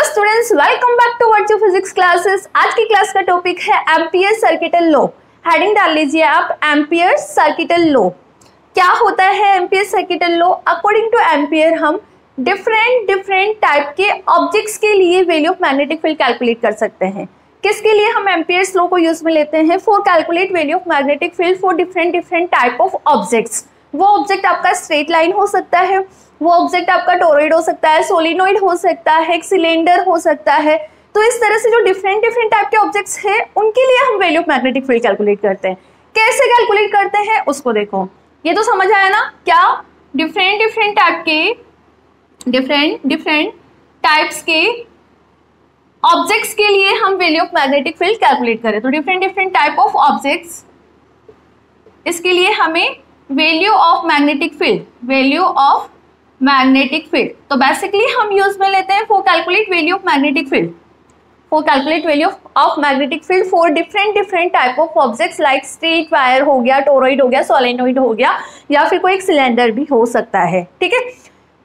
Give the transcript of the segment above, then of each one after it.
Students, welcome back to Virtue physics classes. आज की class का टॉपिक है एम्पियर सर्किटल लॉ। हेडिंग डाल लीजिए आप, एम्पियर सर्किटल लॉ। क्या होता है ampere circuital law? According two ampere हम डिफरेंट टाइप के ऑब्जेक्ट्स के लिए value of magnetic field calculate कर सकते हैं। किसके लिए हम एम्पियर्स लॉ को यूज में लेते हैं? For calculate value of magnetic field for different type of objects. वो ऑब्जेक्ट आपका स्ट्रेट लाइन हो सकता है, वो ऑब्जेक्ट आपका टोरॉइड हो सकता है, सोलिनॉइड हो सकता है, एक सिलेंडर हो सकता है। तो इस तरह से जो डिफरेंट टाइप के ऑब्जेक्ट्स हैं उनके लिए हम value of magnetic field calculate करते हैं। कैसे कैलकुलेट करते हैं उसको देखो। ये तो समझ आया ना? क्या डिफरेंट टाइप के डिफरेंट टाइप्स के ऑब्जेक्ट्स के लिए हम value of magnetic field calculate करें। तो डिफरेंट टाइप ऑफ ऑब्जेक्ट्स, इसके लिए हमें वैल्यू ऑफ मैग्नेटिक फील्ड तो बेसिकली हम यूज में लेते हैं for calculate value of magnetic field for different type of objects like straight wire हो गया, टोरॉइड हो गया, सोलेनॉइड हो गया, या फिर कोई एक सिलेंडर भी हो सकता है। ठीक है,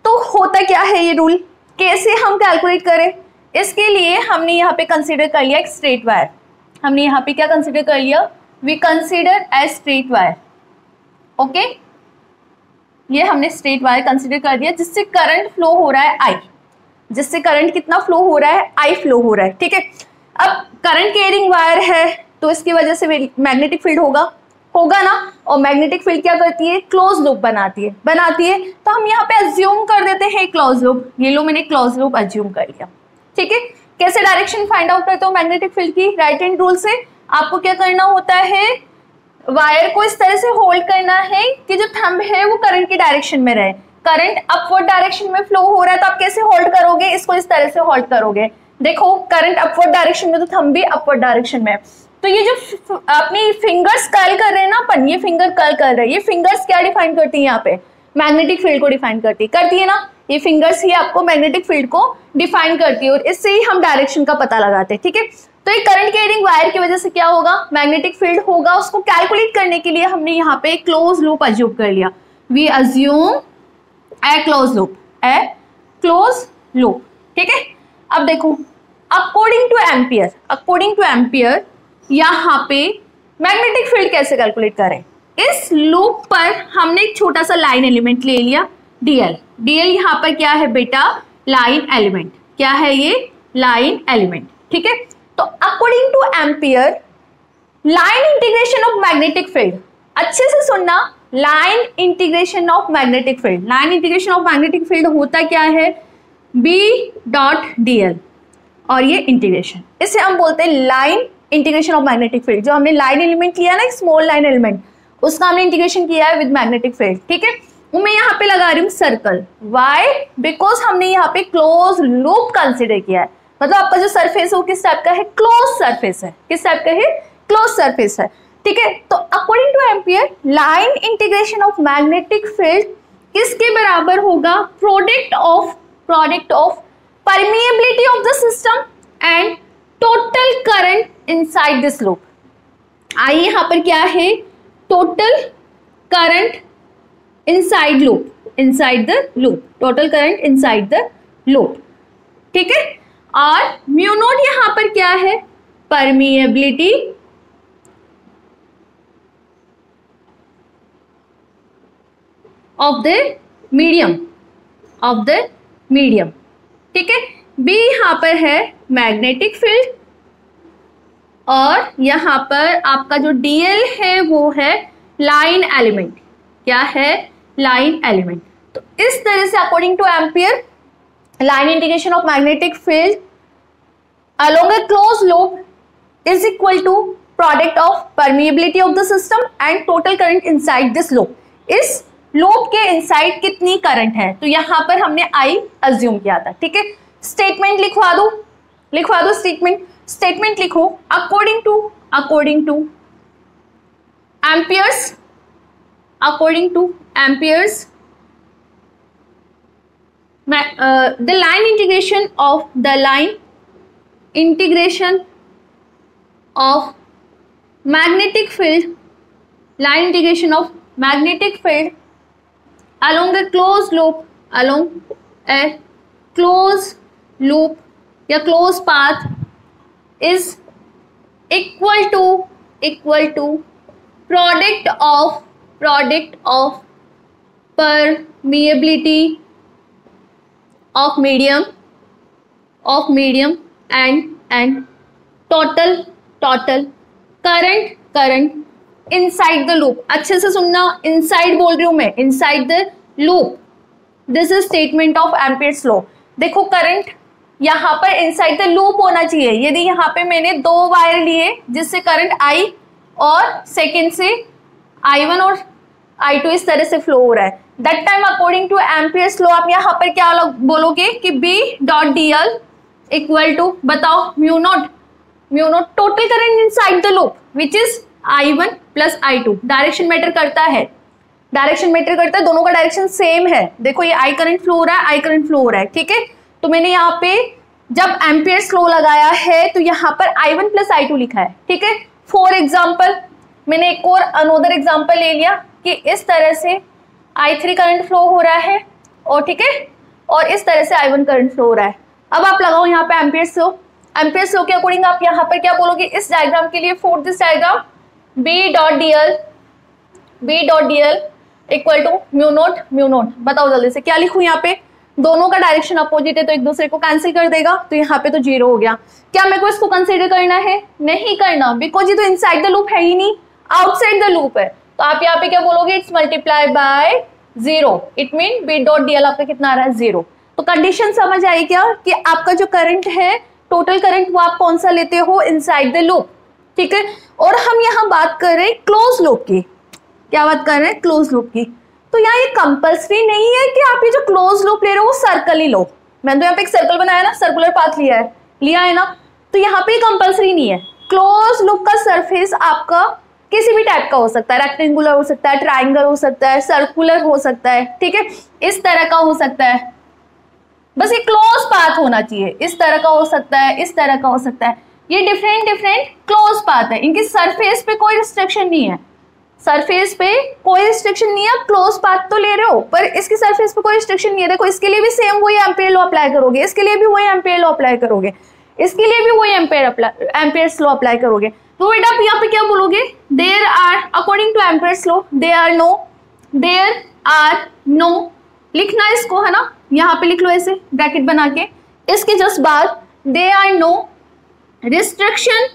तो होता क्या है ये रूल, कैसे हम कैलकुलेट करें? इसके लिए हमने यहाँ पे कंसीडर कर लिया एक स्ट्रेट वायर। हमने यहाँ पे क्या कंसीडर कर लिया? We consider as straight wire. Okay, ये हमने स्ट्रेट वायर कंसीडर कर दिया जिससे करंट फ्लो हो रहा है आई, जिससे करंट कितना फ्लो हो रहा है? आई फ्लो हो रहा है। ठीक है, अब करंट कैरिंग वायर है तो इसकी वजह से मैग्नेटिक फील्ड होगा ना। और मैग्नेटिक फील्ड क्या करती है? क्लोज लूप बनाती है। तो हम यहाँ पे अज्यूम कर देते हैं क्लोज लूप। ये लो, मैंने क्लोज लूप अज्यूम कर लिया। ठीक है, कैसे डायरेक्शन फाइंड आउट करते हो मैग्नेटिक फील्ड की? राइट हैंड रूल से आपको क्या करना होता है? वायर को इस तरह से होल्ड करना है कि जो थंब है वो करंट की डायरेक्शन में रहे। करंट अपवर्ड डायरेक्शन में फ्लो हो रहा है तो आप कैसे होल्ड करोगे? इसको इस तरह से होल्ड करोगे। देखो, करंट अपवर्ड डायरेक्शन में तो थंब भी अपवर्ड डायरेक्शन में। तो ये जो अपनी फिंगर्स कर्ल कर रहे हैं ना अपन, ये फिंगर कर्ल कर रहे हैं, ये फिंगर्स क्या डिफाइन करती है? यहाँ पे मैग्नेटिक फील्ड को डिफाइन करती है ना। ये फिंगर्स ही आपको मैग्नेटिक फील्ड को डिफाइन करती है और इससे ही हम डायरेक्शन का पता लगाते हैं। ठीक है, तो एक करंट कैरिंग वायर की वजह से क्या होगा? मैग्नेटिक फील्ड होगा। उसको कैलकुलेट करने के लिए हमने यहाँ पे क्लोज लूप अज्यूम कर लिया। We assume a close loop. ठीक है, अब देखो, अकॉर्डिंग टू एम्पियर यहाँ पे मैग्नेटिक फील्ड कैसे कैलकुलेट करें? इस लूप पर हमने एक छोटा सा लाइन एलिमेंट ले लिया, डीएल। यहाँ पर क्या है बेटा? Line element. क्या है ये? Line element. ठीक है, तो according two ampere line integration of magnetic field, अच्छे से सुनना, line integration of magnetic field होता क्या है? बी डॉट डीएल और ये इंटीग्रेशन, इसे हम बोलते हैं line integration of magnetic field. जो हमने लाइन एलिमेंट लिया ना, एक स्मॉल लाइन एलिमेंट, उसका हमने इंटीग्रेशन किया है विद मैग्नेटिक फील्ड। ठीक है, मैं यहाँ पे लगा रही हूँ सर्कल। वाई? बिकॉज हमने यहाँ पे क्लोज लूप कंसिडर किया है। मतलब आपका जो सरफेस है वो किस टाइप का है? क्लोज सरफेस है। किस टाइप का है? क्लोज सरफेस है। ठीक है, तो according two ampere line integration of magnetic field किसके बराबर होगा? Product of permeability of the system and total current inside this loop. आइए यहाँ पर क्या है? Total current inside the loop, total current inside the loop. ठीक है, और म्यू नॉट यहां पर क्या है? Permeability of the medium. ठीक है, बी यहां पर है मैग्नेटिक फील्ड और यहां पर आपका जो डीएल है वो है लाइन एलिमेंट। क्या है? Line element. तो इस तरह से according two ampere line integration of magnetic field along a closed loop is equal to product of permeability of the system and total current inside this loop. इस loop के inside कितनी current है? तो यहां पर हमने I अज्यूम किया था। ठीक है, स्टेटमेंट लिखवा दो स्टेटमेंट लिखो। According to Ampere's the line integration of magnetic field along a closed loop या close path is equal to product of permeability of medium and total current inside the loop. अच्छे से सुनना, inside बोल रही हूं मैं, inside the loop. This is statement of Ampere's law. देखो current यहाँ पर इनसाइड द लूप होना चाहिए. यदि यहाँ पे मैंने 2 वायर लिए जिससे करंट I और सेकेंड से I1 और I2 इस तरह से फ्लो हो रहा है, that time according to Ampere's law आप यहाँ पर क्या बोलोगे कि B.dl इक्वल टू, बताओ, mu naught total current inside the loop which is I1 plus I2. Direction matter करता है, दोनों का डायरेक्शन सेम है. देखो ये I करंट फ्लो हो रहा है, I करंट फ्लो हो रहा है, ठीक है. तो मैंने यहाँ पे जब एम्पियर्स लॉ लगाया है तो यहाँ पर I1 प्लस I2 लिखा है, ठीक है. फॉर एग्जाम्पल मैंने एक और अनोदर एग्जाम्पल ले लिया कि इस तरह से I3 करंट फ्लो हो रहा है और ठीक है, और इस तरह से I1 करंट फ्लो हो रहा है. अब आप लगाओ यहाँ पे एम्पियर्स लॉ के अकॉर्डिंग आप यहाँ पर क्या बोलोगे इस डायग्राम के लिए, for this diagram B.dl equal to mu naught. बताओ जल्दी से क्या लिखूं यहाँ पे, दोनों का डायरेक्शन अपोजिट है तो एक दूसरे को कैंसिल कर देगा, तो यहाँ पे तो 0 हो गया. क्या मेरे को इसको कंसीडर करना है? नहीं करना, बिकॉज ये तो इनसाइड द लूप है ही नहीं, आउटसाइड द लूप है. तो आप यहाँ पे क्या बोलोगे, it's multiply by 0. It mean B.dl आपका कितना आ रहा है, 0. तो कंडीशन समझ आई क्या कि आपका जो करंट है, टोटल करंट, वो आप कौन सा लेते हो, इनसाइड द लूप, ठीक है. और हम यहाँ बात कर रहे हैं क्लोज लूप की. क्या बात कर रहे हैं, क्लोज लूप की. तो यहाँ ये कंपल्सरी नहीं है कि आप ये जो क्लोज लूप ले रहे हो वो सर्कल ही लो. मैंने तो यहाँ पे एक सर्कल बनाया ना, सर्कुलर पाथ लिया है ना, तो यहाँ पे कंपल्सरी नहीं है. क्लोज लूप का सरफेस आपका किसी भी टाइप का हो सकता है, रेक्टेंगुलर हो सकता है, ट्राइंगल हो सकता है, सर्कुलर हो सकता है, ठीक है, इस तरह का हो सकता है. बस ये क्लोज पाथ होना चाहिए, इस तरह का हो सकता है, इस तरह का हो सकता है. ये डिफरेंट क्लोज पाथ है, इनकी सरफेस पे कोई रिस्ट्रिक्शन नहीं है, आप क्लोज पाथ तो ले रहे हो पर इसकी सरफेस पे कोई रिस्ट्रिक्शन नहीं है. देखो इसके लिए भी सेम वही एम्पियर लॉ अप्लाई करोगे, इसके लिए भी वही एम्पियर लॉ अप्लाई करोगे, इसके लिए भी वही एम्पियर्स लॉ अप्लाई करोगे. तो बेटा आप यहाँ पे क्या बोलोगे, there are according to Ampere's law there are no, लिखना इसको है ना, यहाँ पे लिख लो ऐसे ब्रैकेट बना के. इसके जस्ट बाद there are no restriction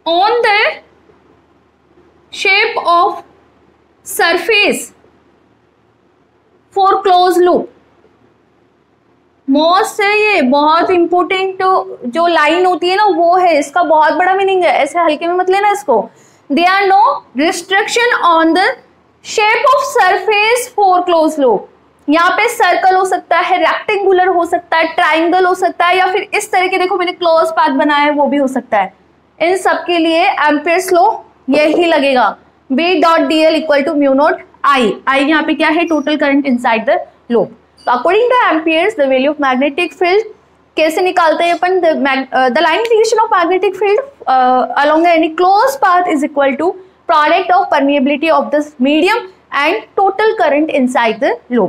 on the shape of surface for closed loop. Most है ये, बहुत इंपॉर्टेंट जो लाइन होती है ना वो है, इसका बहुत बड़ा मीनिंग है, ऐसे हल्के में मत लेना इसको. There are no restriction on the shape of surface for closed loop. यहाँ पे सर्कल हो सकता है, रेक्टेंगुलर हो सकता है, ट्राइंगल हो सकता है, या फिर इस तरह के, देखो मैंने क्लोज पाथ बनाया है वो भी हो सकता है. इन सब के लिए एम्पियर्स लॉ यही लगेगा, B.dl equal to mu not I यहाँ पे क्या है, total current inside the loop. तो according to Ampere's the value of magnetic field कैसे निकालते हैं अपन, the line integration of magnetic field along any close path is equal to product of permeability of this medium and total current inside the loop.